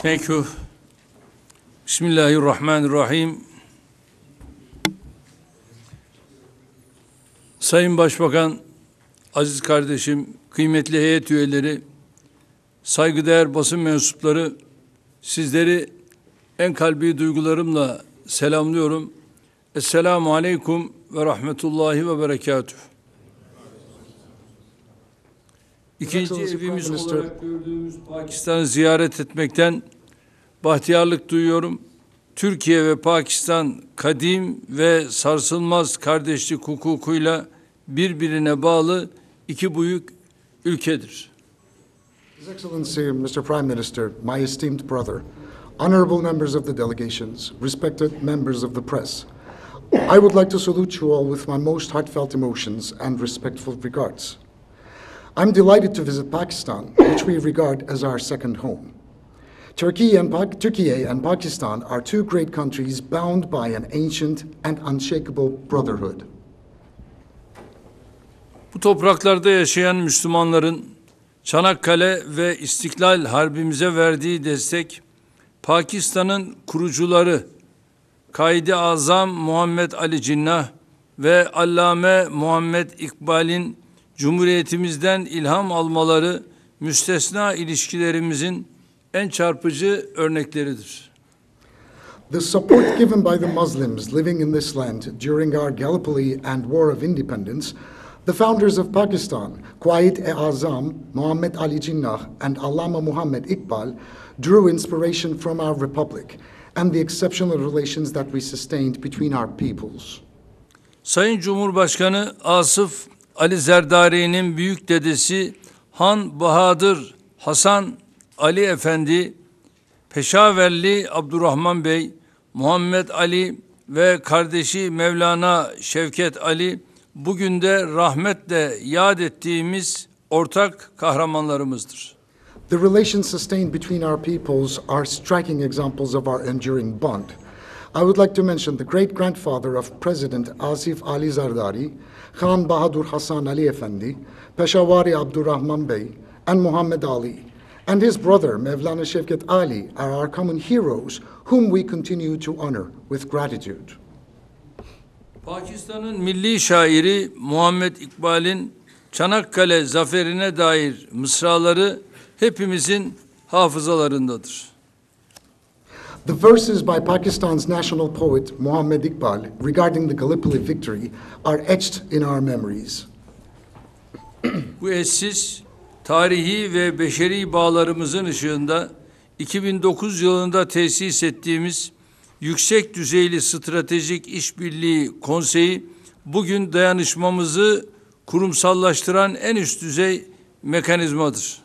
Thank you. Bismillahirrahmanirrahim. Sayın Başbakan, aziz kardeşim, kıymetli heyet üyeleri, saygıdeğer basın mensupları, sizleri en kalbi duygularımla selamlıyorum. Esselamu aleyküm ve rahmetullahi ve berekatuhu. İkinci evimiz olarak gördüğümüz Pakistan'ı ziyaret etmekten bahtiyarlık duyuyorum. Türkiye ve Pakistan kadim ve sarsılmaz kardeşlik hukukuyla birbirine bağlı iki büyük ülkedir. His Excellency, Mr. Prime Minister, my esteemed brother, honorable members of the delegations, respected members of the press, I would like to salute you all with my most heartfelt emotions and respectful regards. I'm delighted to visit Pakistan, which we regard as our second home. Turkey and Pakistan are two great countries bound by an ancient and unshakable brotherhood. Bu topraklarda yaşayan Müslümanların Çanakkale ve İstiklal Harbimize verdiği destek, Pakistan'ın kurucuları Kaid-i Azam Muhammed Ali Cinnah ve Allame Muhammed İkbal'in Cumhuriyetimizden ilham almaları müstesna ilişkilerimizin en çarpıcı örnekleridir. The support given by the Muslims living in this land during our Gallipoli and War of Independence, the founders of Pakistan, Quaid-e Azam, Muhammad Ali Jinnah, and Allama Muhammad Iqbal, drew inspiration from our republic and the exceptional relations that we sustained between our peoples. Sayın Cumhurbaşkanı Asıf Ali Zerdari'nin büyük dedesi Han Bahadır Hasan Ali Efendi, Peşaverli Abdurrahman Bey, Muhammed Ali ve kardeşi Mevlana Şevket Ali, bugün de rahmetle yad ettiğimiz ortak kahramanlarımızdır. The relations sustained between our peoples are striking examples of our enduring bond. I would like to mention the great-grandfather of President Asif Ali Zardari, Khan Bahadur Hasan Ali Effendi, Peshawari Abdurrahman Bey, and Muhammad Ali, and his brother Mevlana Şevket Ali are our common heroes whom we continue to honor with gratitude. Pakistan'ın milli şairi Muhammed İkbal'in Çanakkale zaferine dair mısraları hepimizin hafızalarındadır. The verses by Pakistan's national poet Muhammad Iqbal regarding the Gallipoli victory are etched in our memories. Bu eşsiz, tarihi ve beşeri bağlarımızın ışığında 2009 yılında tesis ettiğimiz Yüksek Düzeyli Stratejik İşbirliği Konseyi bugün dayanışmamızı kurumsallaştıran en üst düzey mekanizmadır.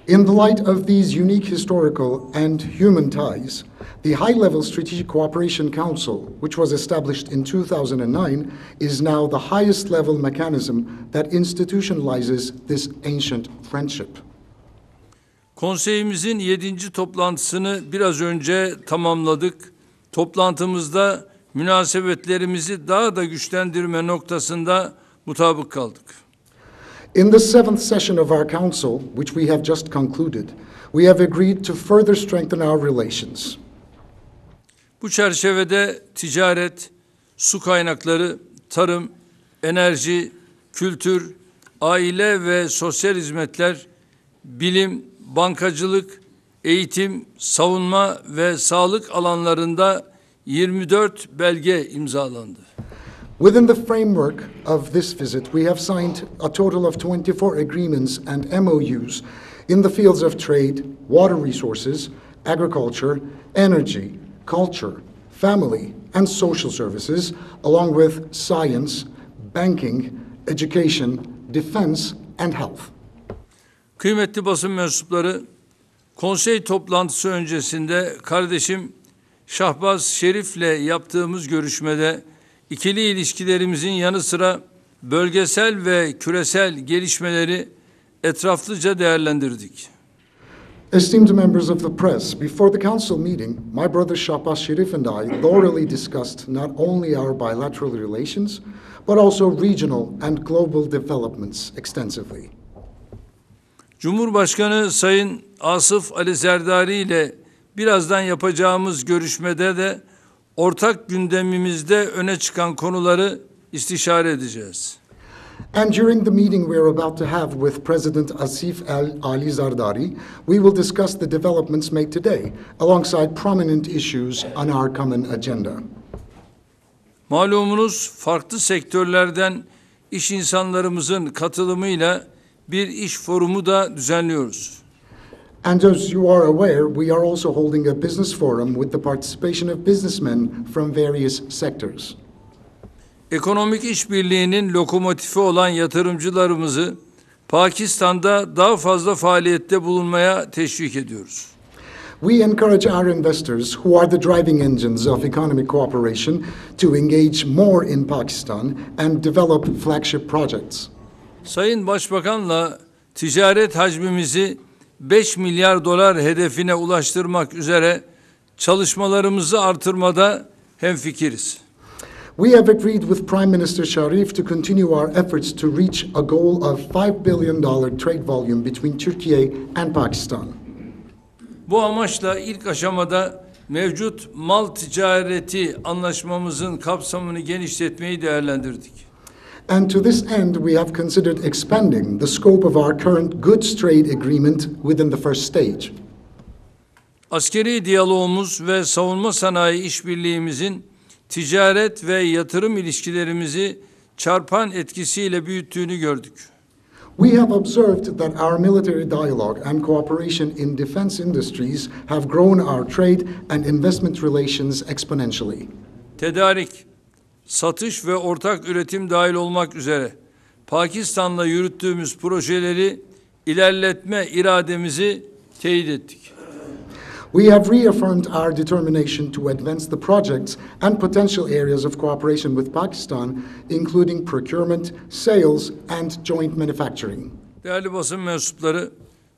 In the light of these unique historical and human ties, the High-Level Strategic Cooperation Council, which was established in 2009, is now the highest level mechanism that institutionalizes this ancient friendship. Konseyimizin 7. toplantısını biraz önce tamamladık. Toplantımızda münasebetlerimizi daha da güçlendirme noktasında mutabık kaldık. In the 7th session of our council, which we have just concluded, we have agreed to further strengthen our relations. Bu çerçevede ticaret, su kaynakları, tarım, enerji, kültür, aile ve sosyal hizmetler, bilim, bankacılık, eğitim, savunma ve sağlık alanlarında 24 belge imzalandı. Within the framework of this visit, we have signed a total of 24 agreements and MOUs in the fields of trade, water resources, agriculture, energy, culture, family, and social services, along with science, banking, education, defense, and health. Kıymetli basın mensupları, konsey toplantısı öncesinde kardeşim Şahbaz Şerif'le yaptığımız görüşmede İkili ilişkilerimizin yanı sıra bölgesel ve küresel gelişmeleri etraflıca değerlendirdik. Esteemed members of the press, before the council meeting, my brother Shahbaz Sharif and I thoroughly discussed not only our bilateral relations, but also regional and global developments extensively. Cumhurbaşkanı Sayın Asıf Ali Zerdari ile birazdan yapacağımız görüşmede de ortak gündemimizde öne çıkan konuları istişare edeceğiz. And during the meeting we are about to have with President Asif Ali Zardari, we will discuss the developments made today alongside prominent issues on our common agenda. Malumunuz farklı sektörlerden iş insanlarımızın katılımıyla bir iş forumu da düzenliyoruz. And as you are aware, we are also holding a business forum with the participation of businessmen from various sectors. Ekonomik işbirliğinin lokomotifi olan yatırımcılarımızı Pakistan'da daha fazla faaliyette bulunmaya teşvik ediyoruz. We encourage our investors, who are the driving engines of economic cooperation, to engage more in Pakistan and develop flagship projects. Sayın Başbakan'la ticaret hacmimizi 5 milyar dolar hedefine ulaştırmak üzere çalışmalarımızı artırmada hemfikiriz. We have agreed with Prime Minister Sharif to continue our efforts to reach a goal of $5 billion trade volume between Turkey and Pakistan. Bu amaçla ilk aşamada mevcut mal ticareti anlaşmamızın kapsamını genişletmeyi değerlendirdik. And to this end, we have considered expanding the scope of our current goods trade agreement within the first stage. Askeri diyalogumuz ve savunma sanayi işbirliğimizin ticaret ve yatırım ilişkilerimizi çarpan etkisiyle büyüttüğünü gördük. We have observed that our military dialogue and cooperation in defense industries have grown our trade and investment relations exponentially. Tedarik, satış ve ortak üretim dahil olmak üzere Pakistan'la yürüttüğümüz projeleri ilerletme irademizi teyit ettik. We have reaffirmed our determination to advance the projects and potential areas of cooperation with Pakistan, including procurement, sales, and joint manufacturing. Değerli basın mensupları,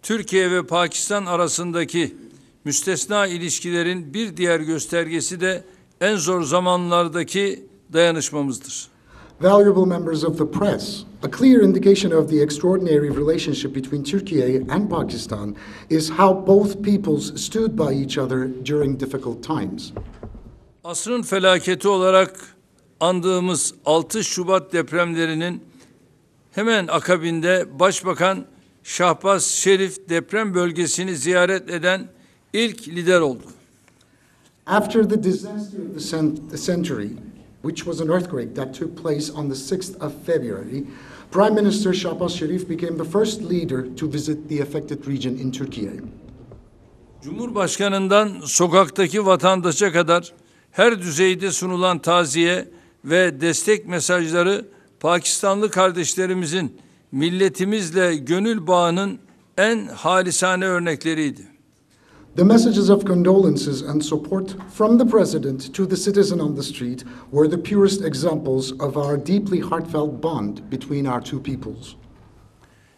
Türkiye ve Pakistan arasındaki müstesna ilişkilerin bir diğer göstergesi de en zor zamanlardaki dayanışmamızdır. Valuable members of the press, a clear indication of the extraordinary relationship between Turkey and Pakistan is how both peoples stood by each other during difficult times. Asrın felaketi olarak andığımız 6 Şubat depremlerinin hemen akabinde Başbakan Şahbaz Şerif deprem bölgesini ziyaret eden ilk lider oldu. After the disaster of the century, which was an earthquake that took place on the 6th of February, Prime Minister Shahbaz Sharif became the first leader to visit the affected region in Turkey. Cumhurbaşkanından sokaktaki vatandaşa kadar her düzeyde sunulan taziye ve destek mesajları Pakistanlı kardeşlerimizin milletimizle gönül bağının en halisane örnekleriydi. The messages of condolences and support from the President to the citizen on the street were the purest examples of our deeply heartfelt bond between our two peoples.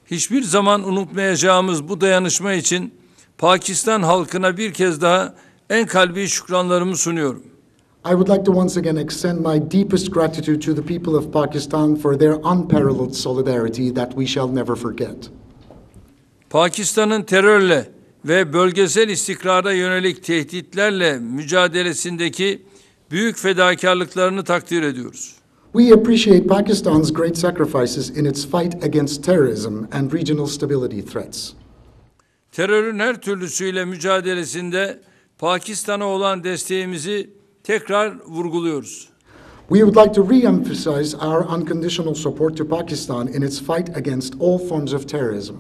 Hiçbir zaman unutmayacağımız bu dayanışma için Pakistan halkına bir kez daha en kalbi şükranlarımı sunuyorum. I would like to once again extend my deepest gratitude to the people of Pakistan for their unparalleled solidarity that we shall never forget. Pakistan'ın terörle ve bölgesel istikrara yönelik tehditlerle mücadelesindeki büyük fedakarlıklarını takdir ediyoruz. We appreciate Pakistan's great sacrifices in its fight against terrorism and regional stability threats. Terörün her türlüsüyle mücadelesinde Pakistan'a olan desteğimizi tekrar vurguluyoruz. We would like to re-emphasize our unconditional support to Pakistan in its fight against all forms of terrorism.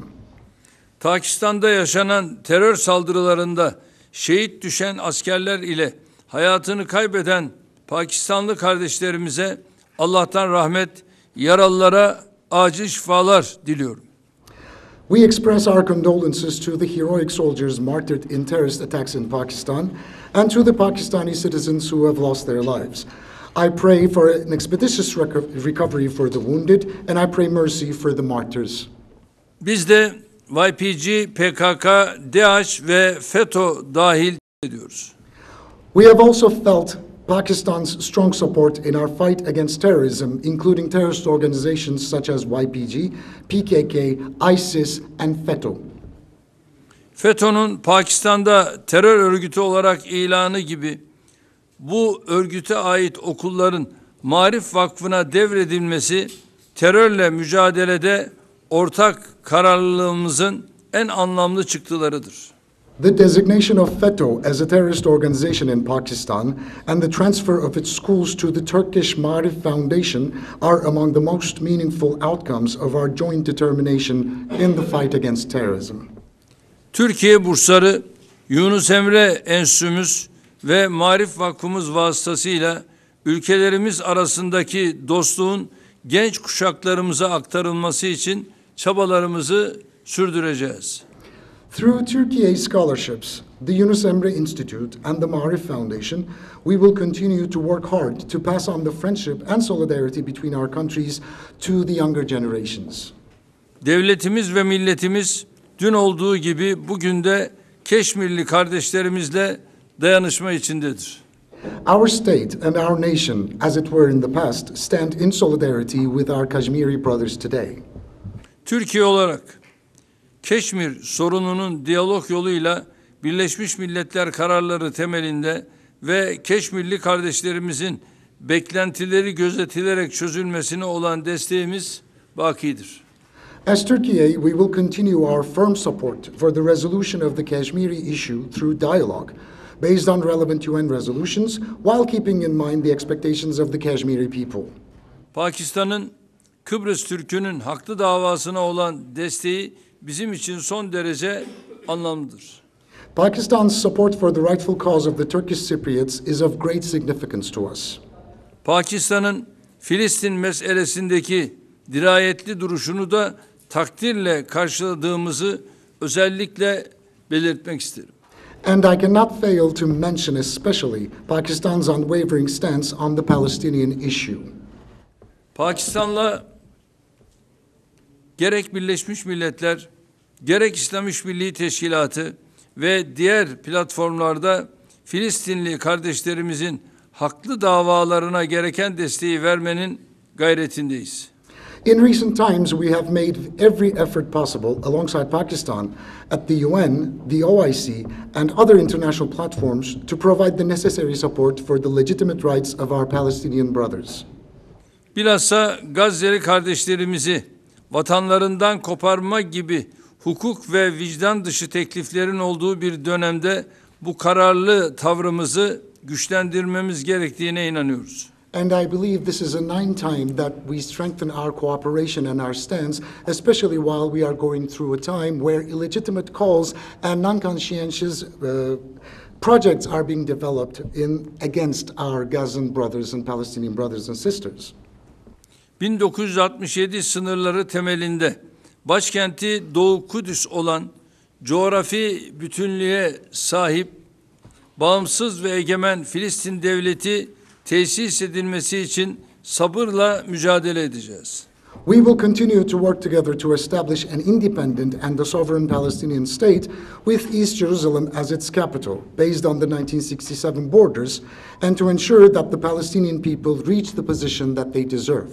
Pakistan'da yaşanan terör saldırılarında şehit düşen askerler ile hayatını kaybeden Pakistanlı kardeşlerimize Allah'tan rahmet, yaralılara acil şifalar diliyorum. We express our condolences to the heroic soldiers martyred in terrorist attacks in Pakistan and to the Pakistani citizens who have lost their lives. I pray for an expeditious recovery for the wounded and I pray mercy for the martyrs. Biz de YPG, PKK, DAEŞ ve FETÖ dahil ediyoruz. We have also felt Pakistan's strong support in our fight against terrorism, including terrorist organizations such as YPG, PKK, ISIS, and FETÖ. FETÖ'nün Pakistan'da terör örgütü olarak ilanı gibi bu örgüte ait okulların Maarif Vakfı'na devredilmesi terörle mücadelede ortak kararlılığımızın en anlamlı çıktılarıdır. The designation of FETÖ as a terrorist organization in Pakistan and the transfer of its schools to the Turkish Maarif Foundation are among the most meaningful outcomes of our joint determination in the fight against terrorism. Türkiye bursları, Yunus Emre Enstitümüz ve Maarif Vakfımız vasıtasıyla ülkelerimiz arasındaki dostluğun genç kuşaklarımıza aktarılması için çabalarımızı sürdüreceğiz. Through Turkey scholarships, the Yunus Emre Institute and the Maarif Foundation, we will continue to work hard to pass on the friendship and solidarity between our countries to the younger generations. Devletimiz ve milletimiz dün olduğu gibi bugün de Keşmirli kardeşlerimizle dayanışma içindedir. Our state and our nation, as it were in the past, stand in solidarity with our Kashmiri brothers today. Türkiye olarak Keşmir sorununun diyalog yoluyla Birleşmiş Milletler kararları temelinde ve Keşmirli kardeşlerimizin beklentileri gözetilerek çözülmesine olan desteğimiz bakidir. As Turkey, we will continue our firm support for the resolution of the Kashmiri issue through dialogue, based on relevant UN resolutions, while keeping in mind the expectations of the Kashmiri people. Pakistan'ın Kıbrıs Türk'ünün haklı davasına olan desteği bizim için son derece anlamlıdır. Pakistan's support for the rightful cause of the Turkish Cypriots is of great significance to us. Pakistan'ın Filistin meselesindeki dirayetli duruşunu da takdirle karşıladığımızı özellikle belirtmek isterim. And I cannot fail to mention especially Pakistan's unwavering stance on the Palestinian issue. Pakistan'la gerek Birleşmiş Milletler, gerek İslam İşbirliği Teşkilatı ve diğer platformlarda Filistinli kardeşlerimizin haklı davalarına gereken desteği vermenin gayretindeyiz. In recent times, we have made every effort possible alongside Pakistan at the UN, the OIC, and other international platforms to provide the necessary support for the legitimate rights of our Palestinian brothers. Bilhassa Gazze'li kardeşlerimizi vatanlarından koparma gibi hukuk ve vicdan dışı tekliflerin olduğu bir dönemde bu kararlı tavrımızı güçlendirmemiz gerektiğine inanıyoruz. And I believe this is a ninth time that we strengthen our cooperation and our stance, especially while we are going through a time where illegitimate calls and non-conscientious projects are being developed against our Gazan brothers and Palestinian brothers and sisters. 1967 sınırları temelinde başkenti Doğu Kudüs olan coğrafi bütünlüğe sahip bağımsız ve egemen Filistin devleti tesis edilmesi için sabırla mücadele edeceğiz. We will continue to work together to establish an independent and a sovereign Palestinian state with East Jerusalem as its capital, based on the 1967 borders, and to ensure that the Palestinian people reach the position that they deserve.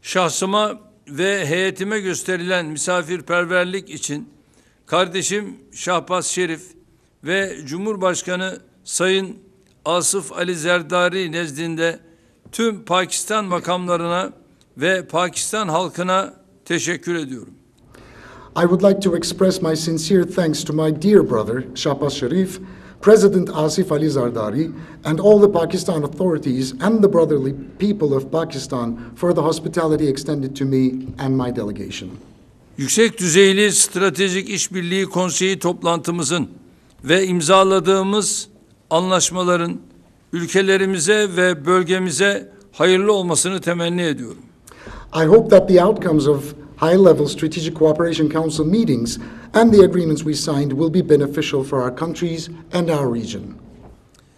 Şahsıma ve heyetime gösterilen misafirperverlik için kardeşim Şahbaz Şerif ve Cumhurbaşkanı Sayın Asif Ali Zerdari nezdinde tüm Pakistan makamlarına ve Pakistan halkına teşekkür ediyorum. I would like to express my sincere thanks to my dear brother, Shahbaz Sharif, President Asif Ali Zardari, and all the Pakistan authorities and the brotherly people of Pakistan for the hospitality extended to me and my delegation. Yüksek düzeyli stratejik işbirliği konseyi toplantımızın ve imzaladığımız anlaşmaların ülkelerimize ve bölgemize hayırlı olmasını temenni ediyorum. I hope that the outcomes of high-level Strategic Cooperation Council meetings and the agreements we signed will be beneficial for our countries and our region.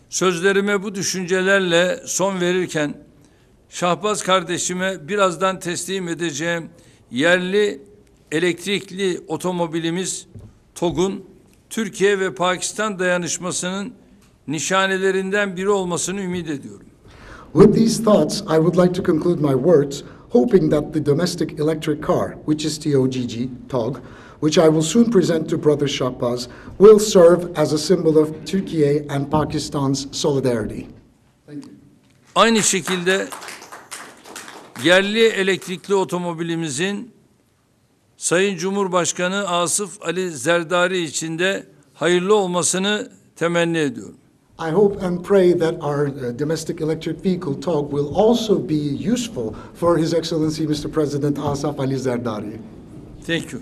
Sözlerime bu düşüncelerle son verirken Şahbaz kardeşime birazdan teslim edeceğim yerli elektrikli otomobilimiz TOG'un Türkiye ve Pakistan dayanışmasının nişanelerinden biri olmasını ümit ediyorum. With these thoughts, I would like to conclude my words, hoping that the domestic electric car, which is TOGG, which I will soon present to Brother Shahbaz, will serve as a symbol of Turkey and Pakistan's solidarity. Aynı şekilde yerli elektrikli otomobilimizin Sayın Cumhurbaşkanı Asif Ali Zerdari için de hayırlı olmasını temenni ediyorum. I hope and pray that our domestic electric vehicle talk will also be useful for His Excellency Mr. President Asif Ali Zerdari. Thank you.